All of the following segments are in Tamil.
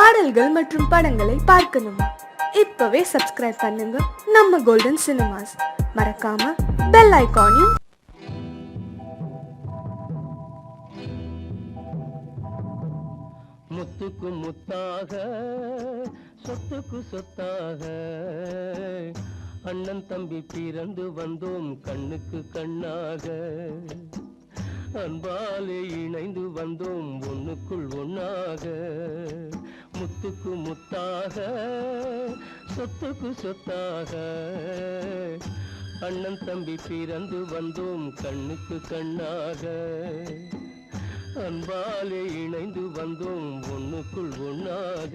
பாடல்கள் மற்றும் படங்களை பார்க்கணுமா? இப்பவே சப்ஸ்கிரைப் பண்ணுங்க நம்ம கோல்டன் சினிமாஸ். மறக்காம பெல் ஐகானையும். முத்துக்கு முத்தாக சொத்துக்கு சொத்தாக அண்ணன் தம்பி பிறந்து வந்தோம் கண்ணுக்கு கண்ணாக. அன்பாலே இணைந்து வந்தோம் ஒண்ணுக்குள் ஒண்ணாக. முத்துக்கு முத்தாக சொத்துக்கு சொத்தாக அண்ணன் தம்பி பிறந்து வந்தோம் கண்ணுக்கு கண்ணாக. அன்பாலே இணைந்து வந்தோம் ஒண்ணுக்குள் ஒண்ணாக.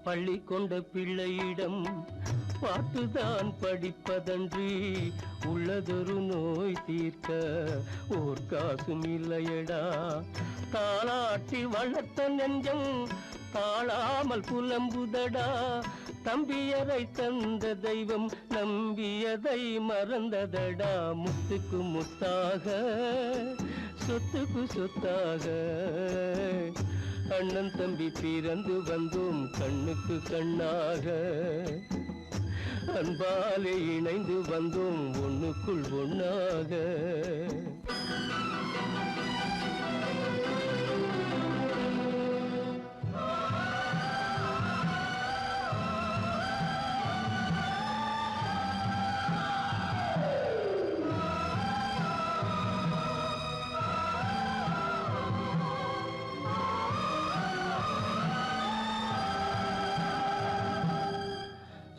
பள்ளி கொண்ட பிள்ளையிடம் பார்த்துதான் படிப்பதன்றி உள்ளதொரு நோய் தீர்க்க ஓர் காசும் இல்லையடா. தாளாட்டி வளர்த்த நெஞ்சம் தாழாமல் புலம்புதடா. தம்பியரை தந்த தெய்வம் நம்பியதை மறந்ததடா. முத்துக்கு முத்தாக சொத்துக்கு சொத்தாக அண்ணன் தம்பி பிறந்து வந்தோம் கண்ணுக்கு கண்ணாக. அன்பாலே இணைந்து வந்தோம் ஒண்ணுக்குள் ஒண்ணாக.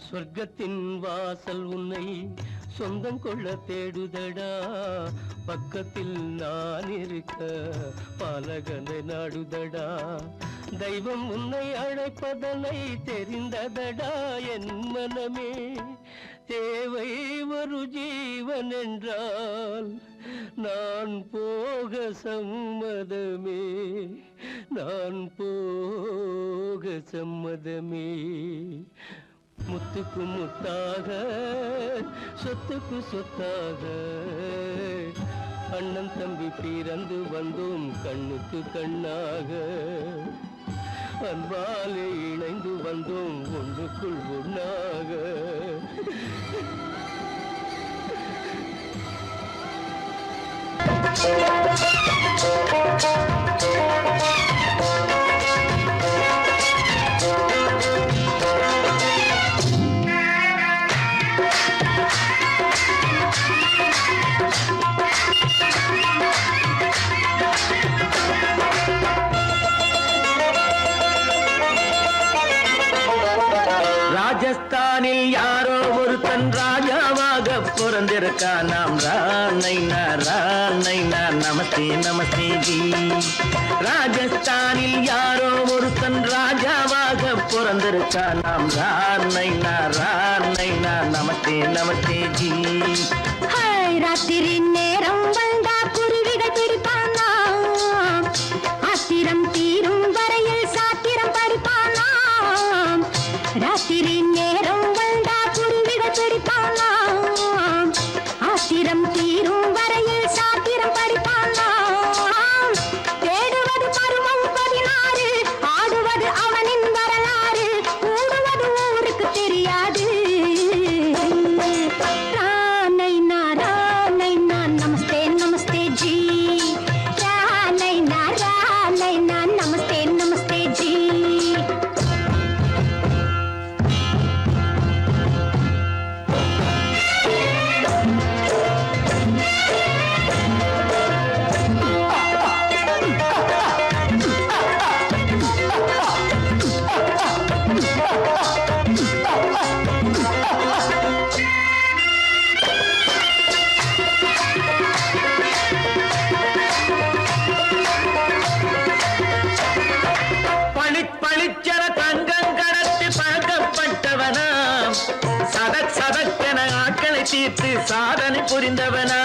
சொர்க்கத்தின் வாசல் உன்னை சொந்தம் கொள்ள தேடுதடா. பக்கத்தில் நான் இருக்க பாலகனை நாடுதடா. தெய்வம் உன்னை அழைப்பதனை தெரிந்ததடா என் மனமே. தேவை ஒரு ஜீவன் என்றால் நான் போக சம்மதமே. நான் போக சம்மதமே. முத்துக்கு முத்தாக சொத்துக்கு சொத்தாக அண்ணன் தம்பி பிறந்து வந்தோம் கண்ணுக்கு கண்ணாக. அன்பாலே இணைந்து வந்தோம் ஒன்றுக்குள் ஒண்ணாக. ராஜஸ்தானில் யாரோ ஒருத்தன் ராஜாவாக பிறந்திருக்கான். நாம் ராணைனா ராணைனா நமஸ்தே நமஸ்தே ஜி. ராஜஸ்தானில் யாரோ ஒருத்தன் ராஜாவாக பிறந்திருக்கான். நாம் ராணைனா ராணைனா நமஸ்தே நமஸ்தே ஜி. ராத்திரி நேரம் வந்தா குருவிகள் பிடிப்பானா. ஆத்திரம் தீரும் வரையில் சாத்திரம் படிப்பானா. ராத்திரி நேரம் வந்தா குருவிகள் பிடிப்பானா. ஆத்திரம் தீரும் வரையில் சாத்திரம் படிப்பானா. தேடுவது பருவம் 16, ஆடுவது அவனின் வரலாறு, கூடுவது ஊருக்கு தெரியாது. ராணைனா ராணைனா நமஸ்தே நமஸ்தே ஜி. ராணைனா ராணைனா நமஸ்தே நமஸ்தே ஜி. பளிச்சர தங்கம் கடத்தி பழக்கப்பட்டவனா. சதக் சதக்கென ஆட்களை தீர்த்து சாதனை புரிந்தவனா.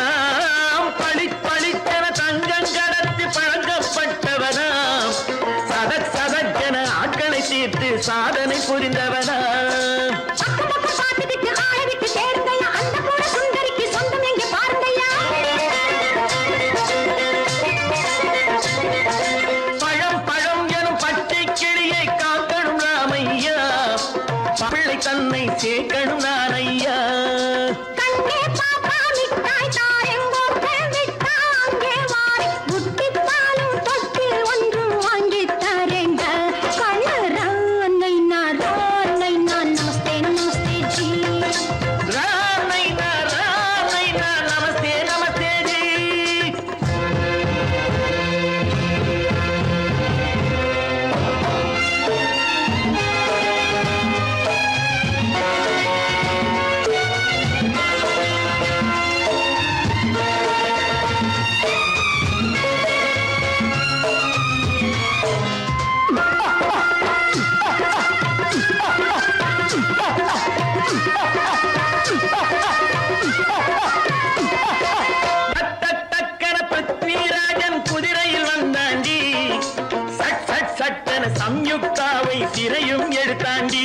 சிறையும் எடுத்தாண்டி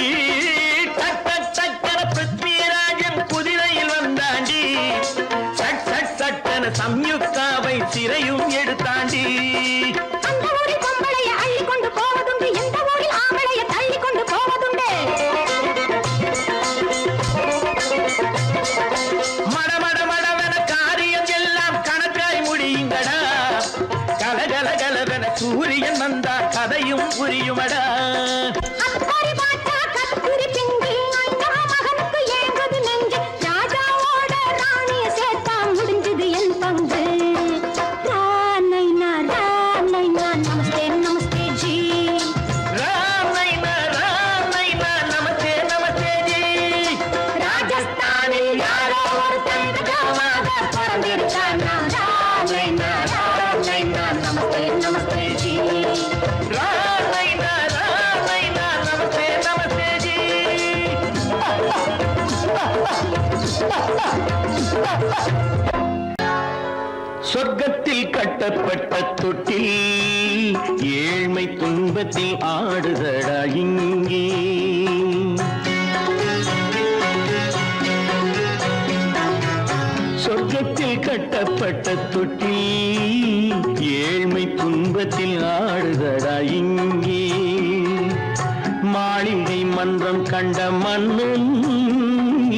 பிருத்விராஜன் குதிரையில் வந்தாண்டி சட்டன சம்யுக்தாவை சிறையும் எடுத்தாண்டி அந்த ஊரில் பொம்பளைய அள்ளி கொண்டு போவதுண்டு எந்த ஊரில் ஆம்பளைய தள்ளி கொண்டு போவதுண்டு மடமடமடவென காரியம் எல்லாம் கணக்காய் முடியுங்கடா கலகலகலவென சூரியன் வந்தா கதையும் புரியுமடா அக்கறை பார்த்தா கத்திரி பிஞ்சு அண்ணா மகனுக்கு ஏங்குது நெஞ்சு ராஜாவோட ராணிய சேர்த்தா முடிஞ்சது என் பங்கு ராமைனா நமஸ்தே நமஸ்தே ஜி ராமைனா நமஸ்தே நமஸ்தே ஜி ராஜஸ்தானில் யாரோ ஒருத்தன் ராஜாவாக பிறந்திருக்கானா ராமைனா நமஸ்தே நமஸ்தே ஜி ராமைனா நமஸ்தே நமஸ்தே ஜி சொர்க்கத்தில் கட்டப்பட்ட தொட்டில் ஏழ்மை துன்பத்தில் ஆடுதடா இங்கே சொர்க்கத்தில் கட்டப்பட்ட தொட்டில் ஏழ்மை துன்பத்தில் ஆடுதடா இங்கே மாளிகை மன்றம் கண்ட மன்னன்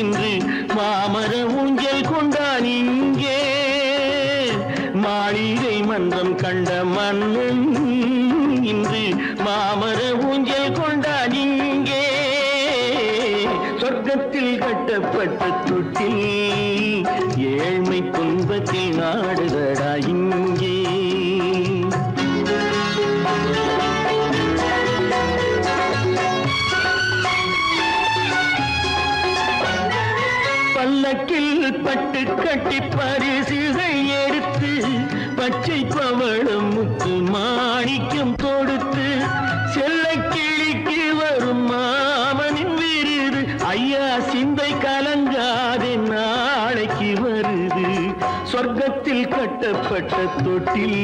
இன்று மாமர ஊஞ்சல் கொண்டான் இங்கே மாளிகை மன்றம் கண்ட மன்னன் இன்று மாமர ஊஞ்சல் கொண்டான் இங்கே சொர்க்கத்தில் கட்டப்பட்ட தொட்டில் ஏழ்மை துன்பத்தில் ஆடுதடா இங்கே பல்லக்கில் பட்டு கட்டி பரிசுகள் எடுத்து பச்சை பவளம் முத்து மாணிக்கம் கொடுத்து செல்ல கிளிக்கு வரும் மாமனின் விருது ஐயா சிந்தை கலங்காதே நாளைக்கு வருது சொர்க்கத்தில் கட்டப்பட்ட தொட்டில்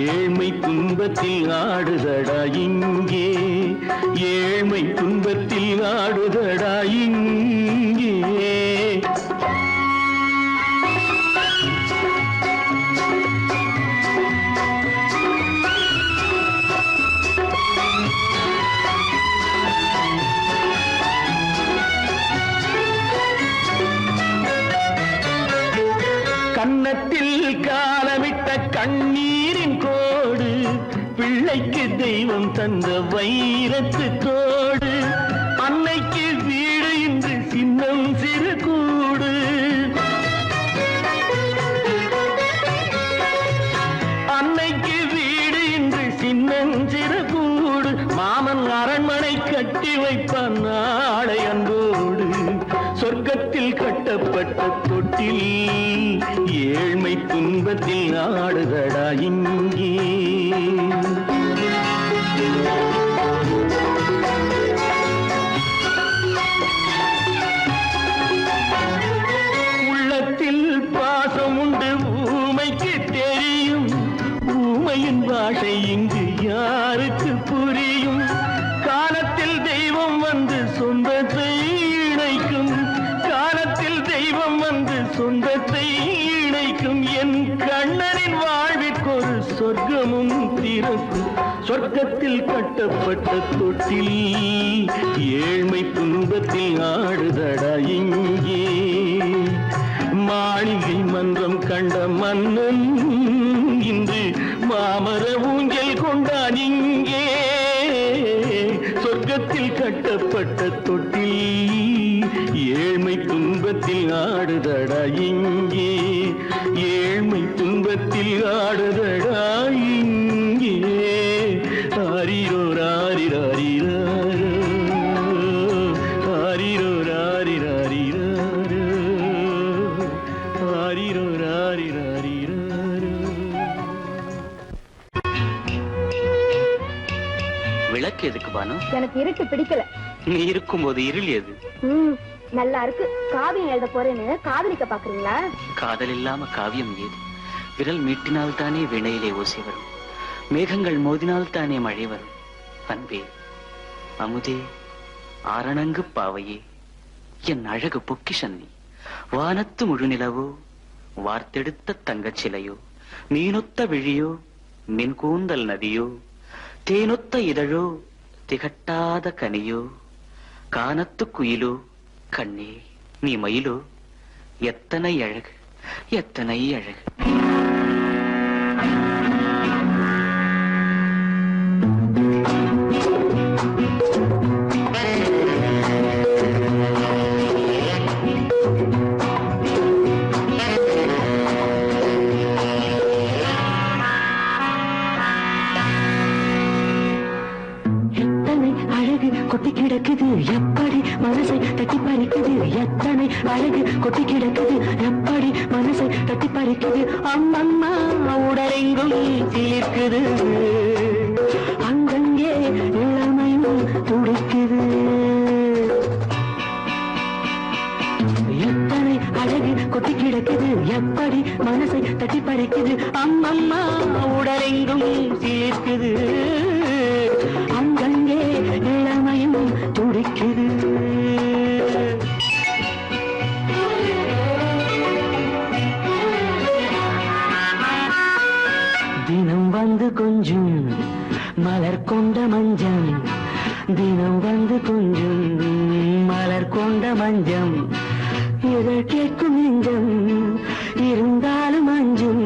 ஏழ்மை துன்பத்தில் ஆடுதடா இங்கே ஏழ்மை துன்பத்தில் ஆடுதடா இங்கே கன்னத்தில் காலமிட்ட கண்ணீரின் கோடு பிள்ளைக்கு தெய்வம் தந்த வைரத்து தோடு அன்னைக்கு வீடு இன்று சின்னம் சிறு கூடு அன்னைக்கு வீடு இன்று சின்னம் சிறு கூடு மாமன் அரண்மனை கட்டி வைப்பான் நாளை அன்போடு சொர்க்கத்தில் கட்டப்பட்ட தொட்டில் ஏழ்மை துன்பத்தில் ஆடுதடா இங்கே உள்ளத்தில் பாசம் உண்டு ஊமைக்கு தெரியும் ஊமையின் பாஷை இங்கு யாருக்கு புரியும் காலத்தில் தெய்வம் வந்து சொந்தத்தை இணைக்கும் காலத்தில் தெய்வம் வந்து சொந்தத்தை இணைக்கும் என் கண்ணனின் வாழ்விற்கொரு சொர்க்கமும் திறக்கும் சொர்க்கத்தில் கட்டப்பட்ட தொட்டில் ஏழ்மை துன்பத்தில் ஆடுதடா இங்கே மாளிகை மன்றம் கண்ட மன்னன் இன்று மாமர ஊஞ்சல் கொண்டான் இங்கே சொர்க்கத்தில் கட்டப்பட்ட தொட்டில் ஏழ்மை துன்பத்தில் ஆடுதடா இங்கே ஏழ்மை துன்பத்தில் ஆடுதடா இங்கே ஆரிரோ ராரிராரிரோ ஆரிரோ ராரிராரிரோ ஆரிரோ ராரிராரிரோ விளக்கு எதுக்கு பானு? எனக்கு இருட்டு பிடிக்கல. நீ இருக்கும்போது இருள் எது? நல்லா இருக்கு. காவியம் எழுத போறேன்னு காதலிக்க பாக்குறீங்களா? காதல் இல்லாம காவியம் ஏது? விரல் மீட்டினால் தானே வினையிலே ஓசை வரும், மேகங்கள் மோதினால் தானே மழை வரும். அன்பே, அமுதே, ஆரணங்கு பாவையே, என் அழகு பொக்கிஷன் நீ. வானத்து முழுநிலவோ, வார்த்தெடுத்த தங்கச் சிலையோ, மீனொத்த விழியோ, மின் கூந்தல் நதியோ, தேனொத்த இதழோ, திகட்டாத கனியோ, கானத்து குயிலோ, கண்ணே நீ மயிலோ, எத்தனை அழகு, எத்தனை அழகு. கொட்டி கிடக்குது எப்படி மனசை தட்டி பறிக்குது, எத்தனை அழகு கொட்டி கிடக்குது எப்படி மனசை தட்டி பறிக்குது. அம்மம்மா உடலெங்கும் சிலிர்க்குது, அங்கங்கே இளமையும் துடிக்குது. எத்தனை அழகு கொட்டி கிடக்குது எப்படி மனசை தட்டி பறிக்குது. அம்மம்மா உடலெங்கும் சிலிர்க்குது, அங்கங்கே இளமையும் துடிக்குது. தினம் வந்து கொஞ்சம் மலர் கொண்ட மஞ்சம், தினம் வந்து கொஞ்சம் மலர் கொண்ட மஞ்சம், இதழ் கேட்கும் நெஞ்சம் இருந்தாலும் அஞ்சும்.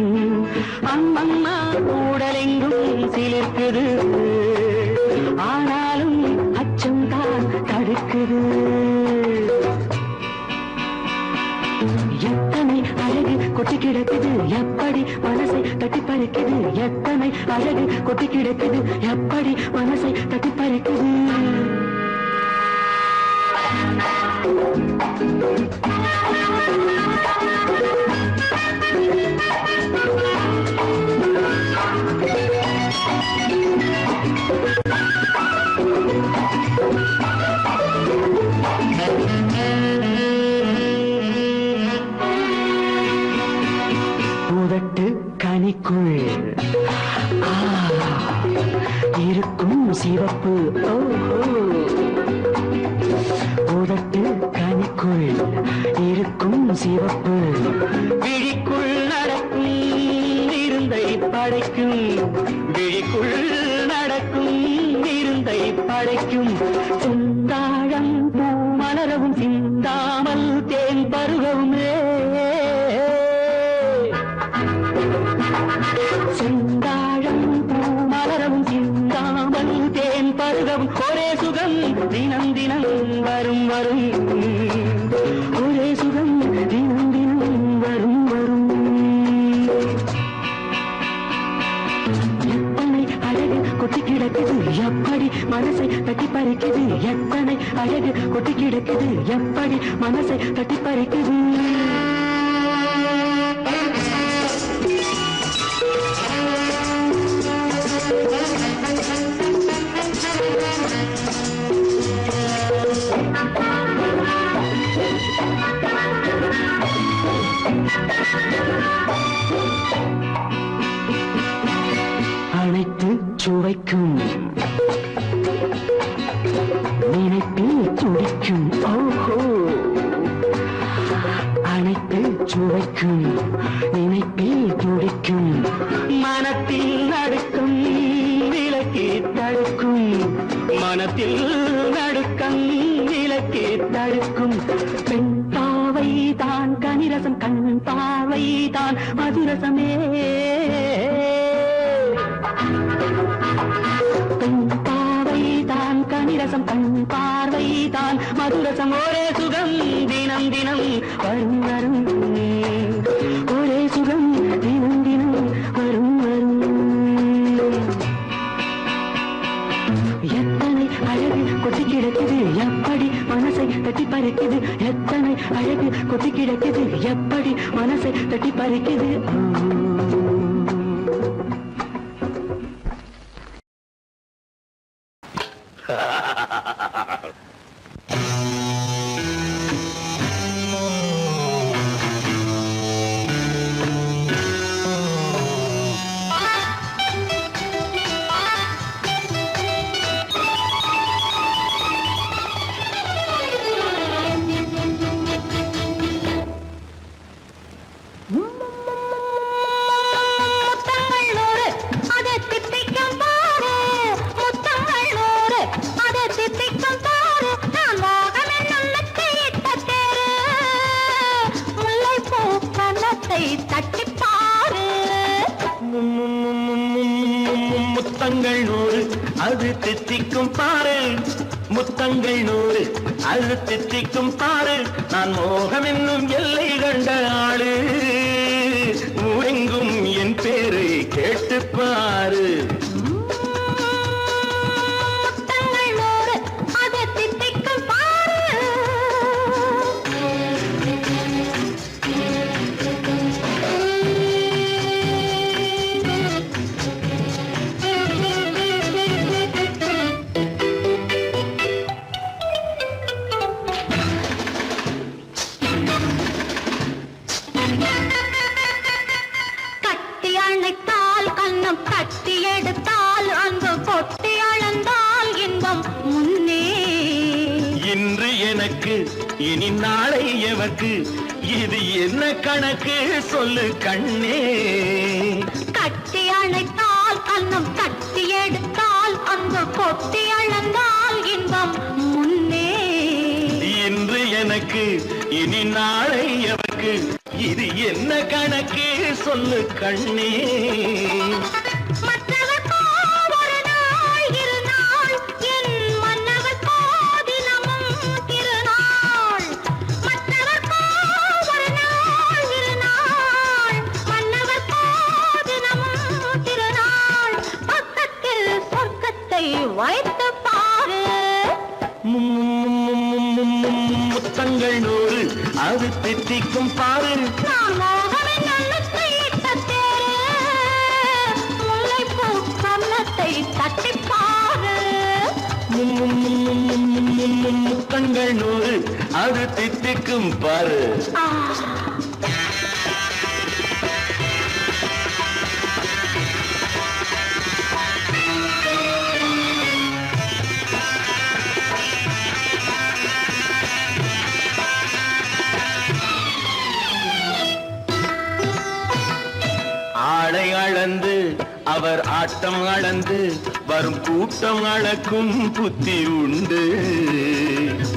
அம்மம்மா உடலெங்கும் சிலிர்க்குது, ஆனாலும் அச்சம் தான் தடுக்குது. எத்தனை அழகு கொட்டி கிடக்குது எப்படி மனசை தட்டி பறிக்குது, எத்தனை அழகு கொட்டி கிடக்குது எப்படி மனசை தட்டி பறிக்குது. உதட்டு கனிக்குள் இருக்கும் சிவப்பு, உதட்டு கனிக்குள் இருக்கும் சிவப்பு, விழிக்குள் நடக்கும் இருந்தை படைக்கும், விழிக்குள் நடக்கும் இருந்தை படைக்கும். சிந்தாழம் பூ மலரவும் சிந்தாமல் தேன் பருகவும், சிந்தாழம் பூ மலரவும் சிந்தாமல் தேன் பருகவும். ஒரே சுகம் தினம் தினம் வரும் வரும், ஒரே சுகம் தினம் தினம் வரும் வரும். எத்தனை அழகு கொட்டி கிடக்குது எப்படி மனசை தட்டி பறிக்குது, எத்தனை அழகு கொட்டி கிடக்குது எப்படி மனசை தட்டி பறிக்குது. அனைத்து சுவைக்கும் நினைப்பில் துடிக்கும், ஓஹோ, அனைத்து சுவைக்கும் நினைப்பில் துடிக்கும். மனத்தில் நடுக்கும் விலக்கி தடுக்கும், மனத்தில் நடுக்கம் விலக்கி தடுக்கும். பெண் பாவை தான் கனிரசம், கண் பாவை தான் மதுரசமே, பெண் பாவை தான் கனிரசம், கண் பார்வை தான் மதுரசம். ஒரே சுகம் தினம் தினம் வரும் வரும், ஒரே சுகம் தினம் தினம் வரும் வரும். எத்தனை அழகு கொட்டி கிடக்குது எப்படி மனசை தட்டி பறிக்குது, எத்தனை அழகு கொட்டி கிடக்குது எப்படி மனசை தட்டி பறிக்குது. முத்தங்கள் 100 அது தித்திக்கும் பாரு, முத்தங்கள் 100 அது தித்திக்கும் பாரு, நான் மோகம் என்னும் எல்லை கண்ட ஆளு, ஊரெங்கும் என் பேரை கேட்டு பாரு. கட்டி எடுத்தால் அங்கு கொட்டி அளந்தால் இன்பம் முன்னே. இன்று எனக்கு இனி நாளை எவர்க்கு, இது என்ன கணக்கு சொல்லு கண்ணே. கட்டி அணைத்தால் கண்ணம் கட்டி எடுத்தால் அங்கு கொட்டி அளந்தால் இன்பம் முன்னே. இன்று எனக்கு இனி நாளை எவர்க்கு, இது என்ன கணக்கு சொல்லு கண்ணே. வைத்து பாரு. முத்தங்கள் 100 அது தித்திக்கும் பாரு, நான் மோகமே நல்லத்தை இட்ட தேரு, முல்லைப்பூ கன்னத்தை தட்டி பாரு. முத்தங்கள் 100 அது தித்திக்கும் பாரு. ஆடை அளந்து அவர் ஆட்டம் அளந்து வரும் கூட்டம் அளக்கும் புத்தி உண்டு.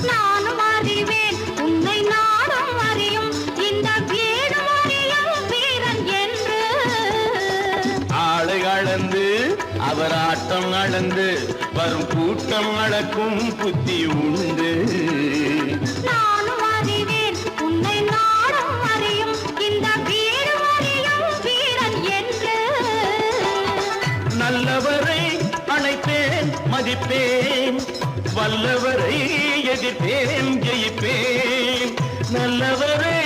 நானும் அறிவேன் உன்னை நானும் அறியும் இந்த வீடு அறியும் வீரன் என்று. ஆடை அளந்து அவர் ஆட்டம் அளந்து வரும் கூட்டம் அளக்கும் புத்தி உண்டு. நானும் அறிவேன் உன்னை நானும் அறியும் இந்த வீடு அறியும் வீரன் என்று. நல்லவரை அணைப்பேன் மதிப்பேன், வல்லவரை எதிர்ப்பேன் ஜெயிப்பேன். நல்லவரை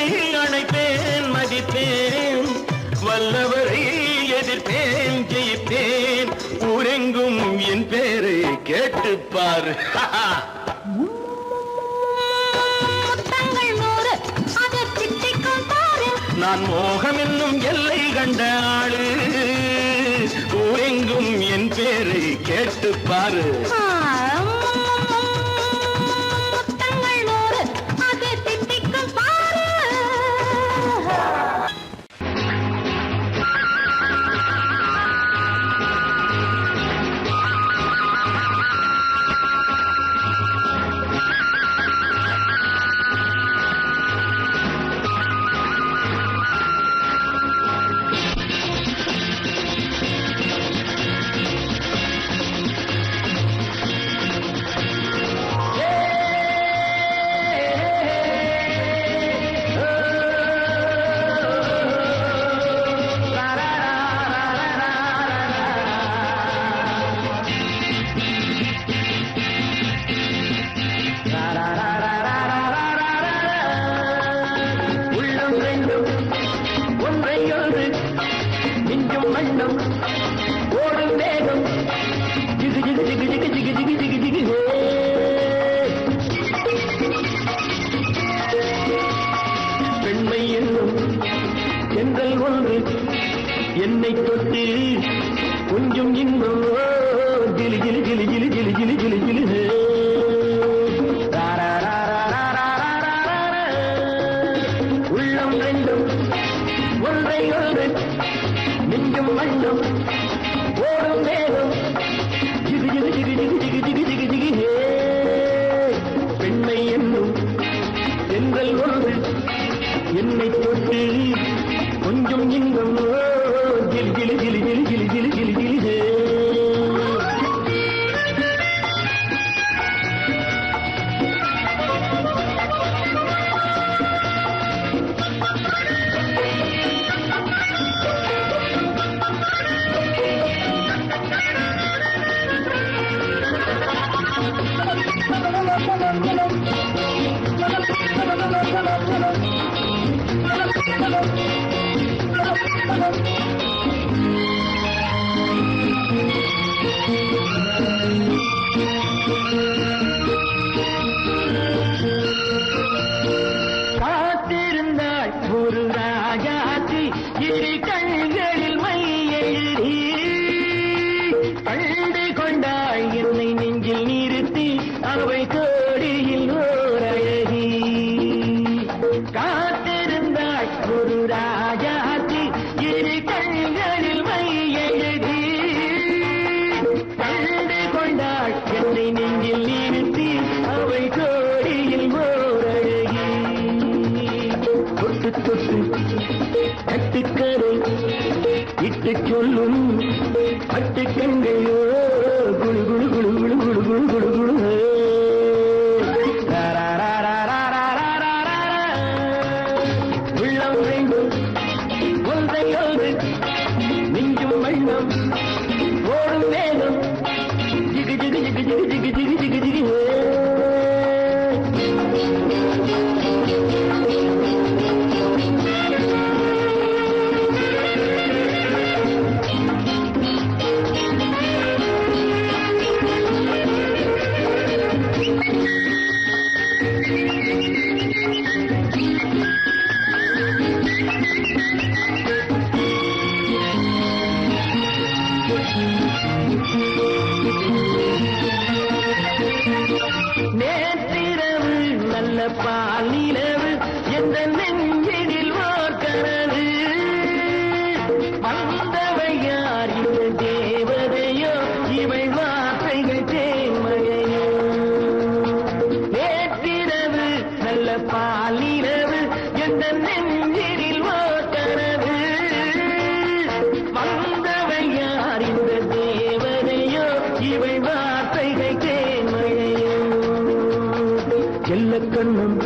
அணைப்பேன் மதிப்பேன், வல்லவரை எதிர்ப்பேன் ஜெயிப்பேன். ஊரெங்கும் என் பேரை கேட்டுப்பார். முத்தங்கள் 100 அது தித்திக்கும் பாரு, நான் மோகம் என்னும் எல்லை கண்ட ஆளு, ஊரெங்கும் என் பேரை கேட்டுப்பாரு. முத்தங்கள் 100 அது தித்திக்கும் பாரு. என்னை தொட்டு கொஞ்சம் இன்பம் ஜிலி ஜிலி ஜிலி ஜிலி ஜிலி ஜிலி ஜிலி ஜிலி உள்ளம் ரெண்டும் ஒன்றை ஒன்று நெஞ்சும் மண்ணும் ஓடும் வேகம் ஜிகு ஜிகு ஜிகு ஜிகு ஜிகு ஜிகு ஜிகு ஜிகு பெண்மை என்னும் எங்கள் ஒன்று என்னை தொட்டு கொஞ்சம் இன்பம் ஜிலி ஜிலி ஜிலி ஜிலி ஜிலி ஜிலி ஜிலி ஜிலி ஹே காத்திருந்தாள் ஒரு ராஜாத்தி இரு கண்களில் மை எழுதி கண்டு கொண்டாள் என்னை நெஞ்சில் நிறுத்தி அவை கோடியில் ஓர் அழகி காத்திருந்தாள் ஒரு ராஜாத்தி இரு கண்களில் மை எழுதி கண்டு கொண்டாள் என்னை நெஞ்சில் நிறுத்தி அவை கோடியில் ஓர் அழகி தொட்டு தொட்டு கட்டுக்கரை இட்டு சொல்லும் பட்டு கண்கையோ குழு குழு குழு குழு குழு குழு குழு குழு உள்ளம் வேண்டும் ஒன்றை ஒன்று நெஞ்சும் வண்ணம் ஓடும் வேகம் ஜிகு ஜிகு ஜிகு ஜிகு ஜிகு ஜிகு ஜிகு ஜிகு நேற்றிரவு நல்ல பாலிரவு எந்த நெஞ்சினில் ஓர் கனவு வந்தவை யார் இந்த தேவதையோ இவை வார்த்தைகள் தேன்மழையோ நேற்றிரவு நல்ல பாலிரவு எந்த நெஞ்சினில் ஓர் கனவு வந்தவை யார் இந்த தேவதையோ இவை வார்த்தைகள் தேன்மழையோ செல்ல கண்ணம்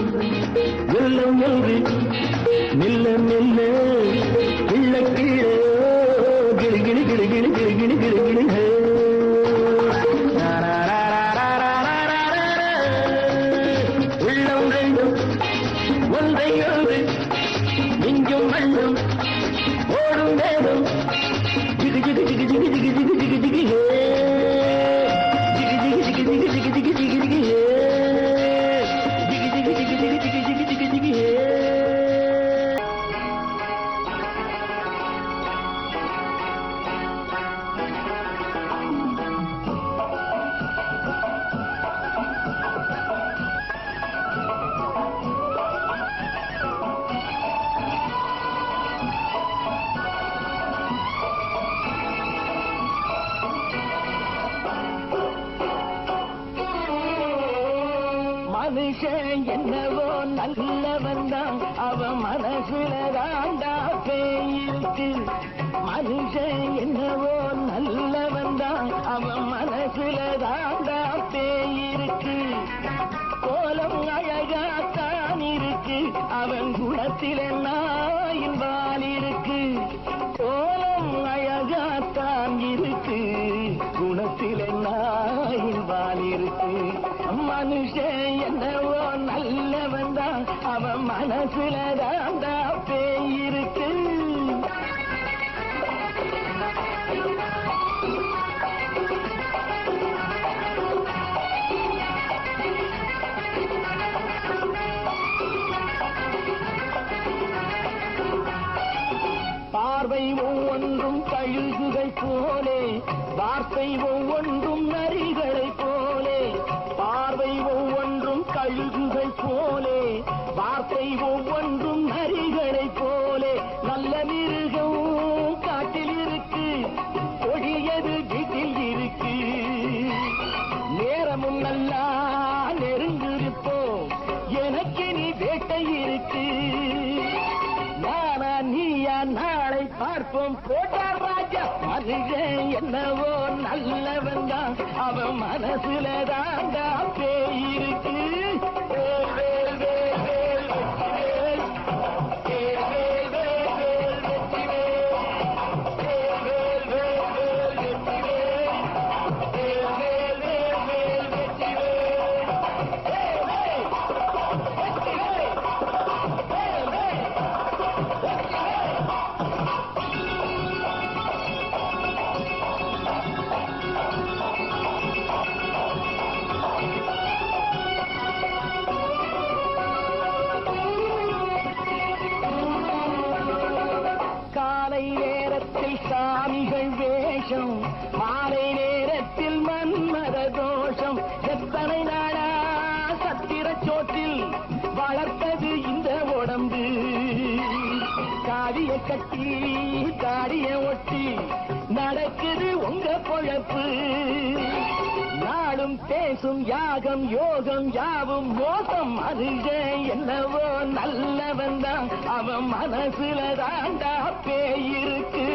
வெள்ளம் என்று மெல்ல மெல்ல கிள்ள கீழே கிளி கிளி கிளி கிளி கிளி கிளி கிளி கிளி உள்ளம் ரெண்டும் ஒன்றை ஒன்று நெஞ்சும் வண்ணம் ஓடும் வேகம் ஜிகு ஜிகு ஜிகு ஜிகு ஜிகு ஜிகு ஜிகு ஜிகு ஜிகு ஜிகு ஜிகு ஜிகு ஜிகு ஜிகு ஜிகு ஜிகு மனுஷன் என்னவோ நல்லவன் தான் அவன் மனசுல தாண்டா பேயிருக்கு மனுஷன் என்னவோ நல்லவன் தான் அவன் மனசுல தாண்டா பேயிருக்கு கோலம் அழகாத்தான் இருக்கு அவன் குணத்தில நாயின் வால் இருக்கு கோலம் அழகாத்தான் இருக்கு குணத்தில நாயின் வால் இருக்கு மனுஷன் என்னவோ நல்லவன் தான் அவன் மனசுல தாண்டா பேயிருக்கு பார்வை ஒவ்வொன்றும் கழுகுகள் போலே வார்த்தை ஒவ்வொன்றும் நரிகளை போலே பார்வை ஒவ்வொன்றும் கழுகுகள் போலே வார்த்தை ஒவ்வொன்றும் நரிகளை போலே நல்ல மிருகம் காட்டில் இருக்கு கொடியது வீட்டில் இருக்கு நேரமும் நல்லா நெருங்கிருப்போம் எனக்கு நீ வேட்டை இருக்கு நானா நீயா நாளை பார்ப்போம் போட்டார் ராஜா மனுஷன் என்னவோ நல்லவன் தான் அவன் மனசுல தாண்டா பேயிருக்கு வேல் வேல் வேல் வேல் வெற்றிவேல் வேல் வேல் வேல் வேல் வெற்றிவேல் வேல் வேல் வேல் வேல் வெற்றிவேல் வேல் வேல் வேல் வேல் வெற்றிவேல் வேல் வேல் வெற்றிவேல் வேல் வேல் காலை நேரத்தில் சாமிகள் வேஷம் மாலை நேரத்தில் மன்மத தோஷம் எத்தனை நாடா சத்திர சோற்றில் வளர்த்தது இந்த உடம்பு காவிய கட்டி தாடிய ஒட்டி நடக்குது உங்க பொழப்பு நாடும் பேசும் யாகம் யோகம் யாவும் மோசம் மனுஷன் என்னவோ நல்லவன் தான் அவன் மனசுல தாண்டா பேயிருக்கு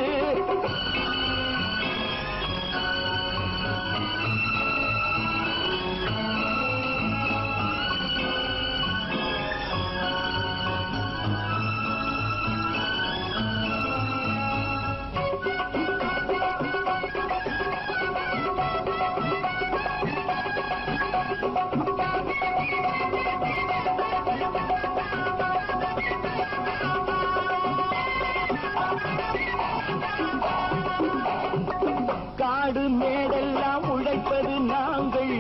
காடு மேடெல்லாம் உழைப்பது நாங்கள்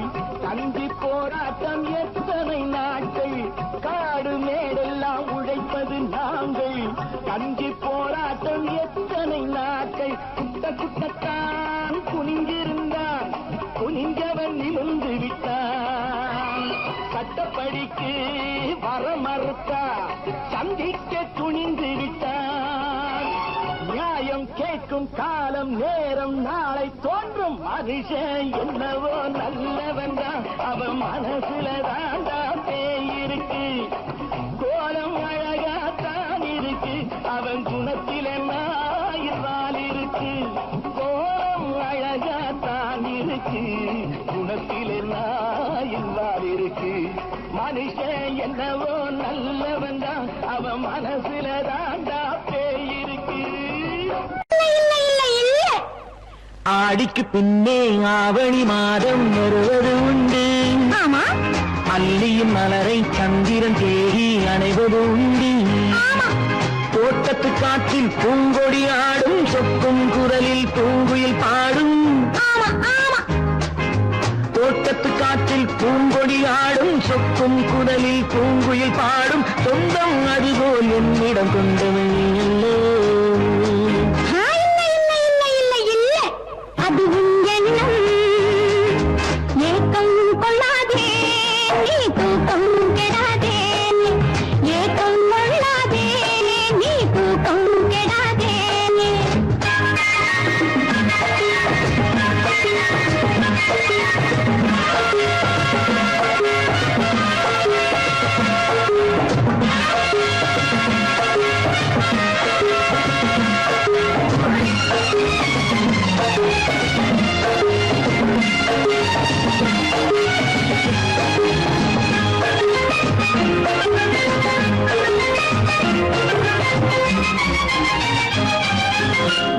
தங்கி போராட்டம் எத்தனை நாட்கள் காடு மேடெல்லாம் உழைப்பது நாங்கள் தங்கி போராட்டம் எத்தனை நாட்கள் குட்ட குட்டத்தான் குனிஞ்சிருந்தான் குனிஞ்சவன் நிமிர்ந்து விட்டான் சட்டப்படிக்கு வர மறுத்தா சந்திக்க துணிந்து விட்டான் நியாயம் கேட்கும் காலம் நேரம் நாளை தோன்றும் மனுஷன் என்னவோ நல்லவன் தான் அவன் மனசுல தாண்டா பேயிருக்கு கோலம் அழகாத்தான் இருக்கு அவன் குணத்தில நாயிரால் இருக்கு கோலம் அழகாத்தான் இருக்கு குணத்தில நாயிரால் இருக்கு மனுஷன் என்னவோ நல்லவன் தான் அவன் மனசுல தாண்டா பேயிருக்கு ஆடிக்கு பின்னே ஆவணி மாதம் வருவது உண்டு அல்லியின் மலரை சந்திரன் தேடி அணைவது உண்டு தோட்டத்து காற்றில் பூங்கொடி ஆடும் சொக்கும் குரலில் பூங்குயில் பாடும் தோட்டத்து காற்றில் பூங்கொடி ஆடும் சொக்கும் குரலில் பூங்குயில் பாடும் சொந்தம் அதுபோல் என்னிடம் கொண்டவன் அல்லோ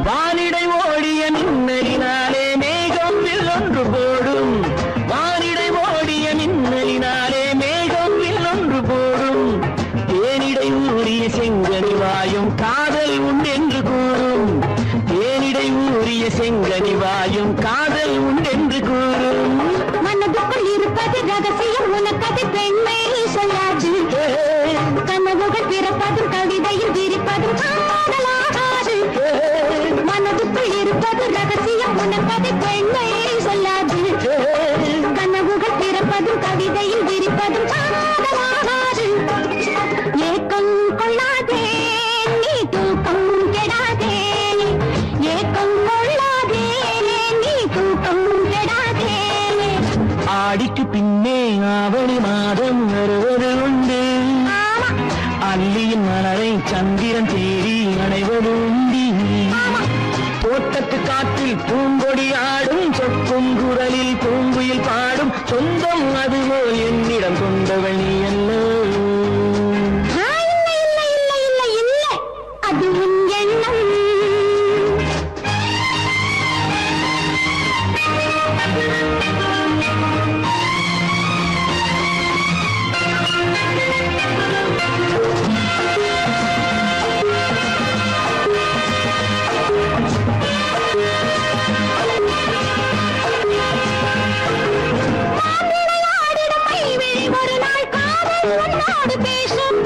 வானிடை ஓடிய மின்னலினாலே மேகம் வில்லொன்று போடும் வானிடை ஓடிய மின்னலினாலே மேகம் வில்லொன்று போடும் தேனிடை ஊறிய செங்கனி வாயும் காதல் உண்டென்று கூறும் தேனிடை ஊறிய செங்கனி வாயும் காதல் உண்டென்று கூறும் மனதுக்குள் இருப்பது ரகசியம் உனக்கது பெண்மை சொல்லாது கனவுகள் பிறப்பதும் கவிதையில் விரிப்பதும் காதலாகாது மனதுக்குள் இருப்பது ரகசியம் உனக்கது பெண்மை சொல்லாது கனவுகள் பிறப்பதும் கவிதையில் விரிப்பதும் காதலாகாது ஏக்கம் கொள்ளாதே நீ தூக்கம் கெடாதே ஏக்கம் கொள்ளாதே நீ தூக்கம் கெடாதே காற்றில் பூங்கொடி ஆடும் சொக்கும் குரலில் பூங்குயில் பாடும் சொந்தம் அதுபோல் என்னிடம் கொண்டவள் நீ அல்ல. அது உன் எண்ணம். ஒரு நாள் காதல் உன்னோடு பேசும்.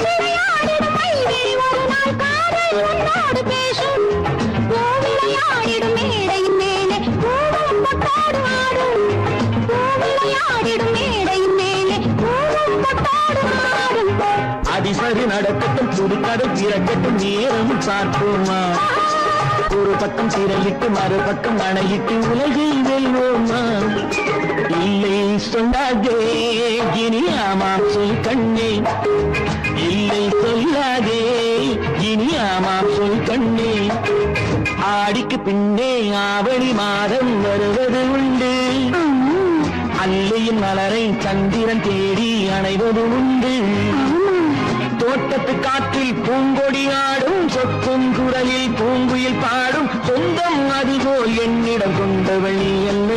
விளையாடிடும் ஒரு நாள் காதல் உன்னோடு பேசும். விளையாடிடும் மேடையின் மேலே பூவும் பொட்டாடு ஆடும். விளையாடிடும் மேடையின் மேலே பூவும் பொட்டாடு ஆடும். அதிசரி நடக்கட்டும் புதுக்கதை பிறக்கட்டும் நேரம் பார்ப்போமா. ஒரு பக்கம் திரையிட்டு மறுபக்கம் அணையிட்டு உலகை வெல்வோமா. இல்லை சொல்லாதே இனி ஆமாம் சொல் கண்ணே. இல்லை சொல்லாதே இனி ஆமாம் சொல் கண்ணே. ஆடிக்கு பின்னே ஆவணி மாதம் வருவது உண்டு. அல்லையின் மலரை சந்திரன் தேடி அணைவது உண்டு. தோட்டத்து காற்றில் பூங்கொடி ஆடும் சொக்கும் குரலில் பூங்குயில் பாடும் சொந்தம் அதுபோல் என்னிடம் கொண்டவள் நீ அல்ல.